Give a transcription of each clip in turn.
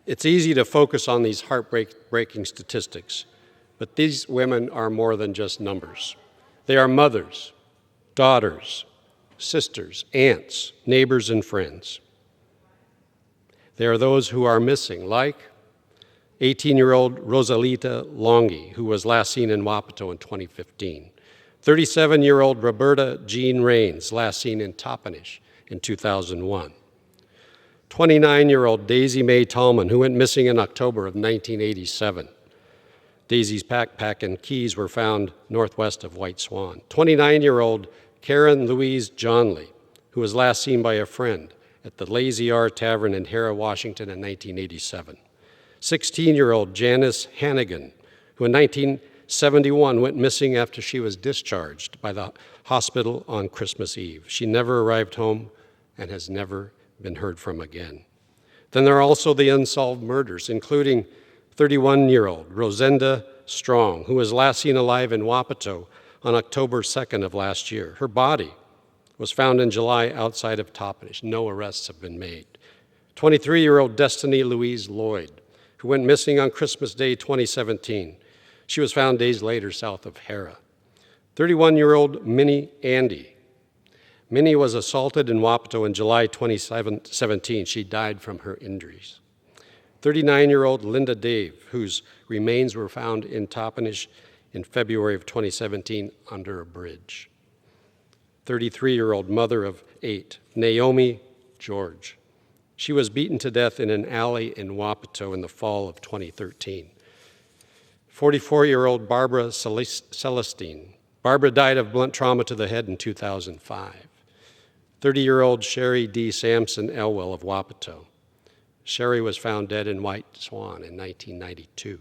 It's easy to focus on these heartbreaking statistics, but these women are more than just numbers. They are mothers, daughters, sisters, aunts, neighbors, and friends. They are those who are missing, like 18-year-old Rosalita Longi, who was last seen in Wapato in 2015. 37-year-old Roberta Jean Rains, last seen in Toppenish in 2001. 29-year-old Daisy Mae Tallman, who went missing in October of 1987. Daisy's backpack and keys were found northwest of White Swan. 29-year-old Karen Louise Johnley, who was last seen by a friend at the Lazy R Tavern in Harrah, Washington in 1987. 16-year-old Janice Hannigan, who in 1971 went missing after she was discharged by the hospital on Christmas Eve. She never arrived home and has never been heard from again. Then there are also the unsolved murders, including 31-year-old Rosenda Strong, who was last seen alive in Wapato on October 2nd of last year. Her body was found in July outside of Toppenish. No arrests have been made. 23-year-old Destiny Louise Lloyd, who went missing on Christmas Day 2017. She was found days later south of Harrah. 31-year-old Minnie Andy. Minnie was assaulted in Wapato in July 2017. She died from her injuries. 39-year-old Linda Dave, whose remains were found in Toppenish in February of 2017 under a bridge. 33-year-old mother of 8, Naomi George. She was beaten to death in an alley in Wapato in the fall of 2013. 44-year-old Barbara Celestine. Barbara died of blunt trauma to the head in 2005. 30-year-old Sherry D. Sampson Elwell of Wapato. Sherry was found dead in White Swan in 1992.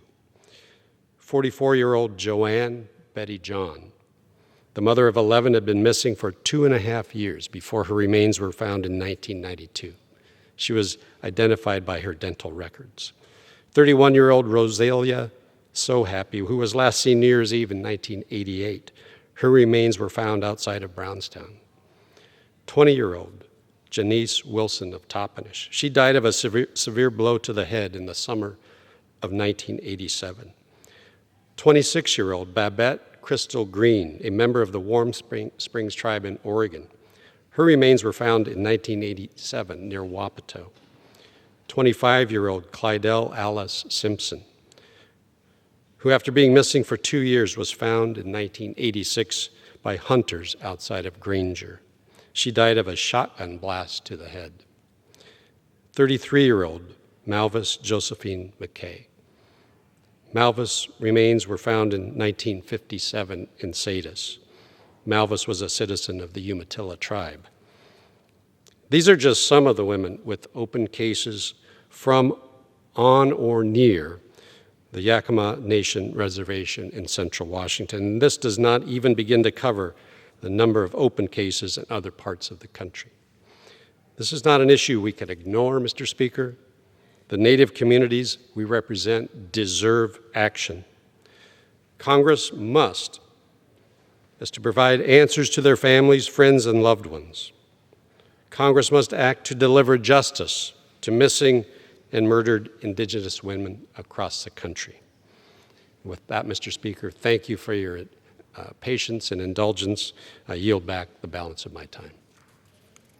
44-year-old Joanne Betty John. The mother of 11 had been missing for 2.5 years before her remains were found in 1992. She was identified by her dental records. 31-year-old Rosalia So Happy, who was last seen New Year's Eve in 1988. Her remains were found outside of Brownstown. 20-year-old Janice Wilson of Toppenish. She died of a severe blow to the head in the summer of 1987. 26-year-old Babette Crystal Green, a member of the Warm Springs tribe in Oregon. Her remains were found in 1987 near Wapato. 25-year-old Clydell Alice Simpson, who after being missing for 2 years was found in 1986 by hunters outside of Granger. She died of a shotgun blast to the head. 33-year-old Malvis Josephine McKay. Malvis' remains were found in 1957 in Sadis. Malvis was a citizen of the Umatilla tribe. These are just some of the women with open cases from on or near the Yakima Nation Reservation in Central Washington. And this does not even begin to cover the number of open cases in other parts of the country. This is not an issue we can ignore, Mr. Speaker. The Native communities we represent deserve action. Congress must, as to provide answers to their families, friends, and loved ones. Congress must act to deliver justice to missing and murdered Indigenous women across the country. With that, Mr. Speaker, thank you for your patience and indulgence. I yield back the balance of my time.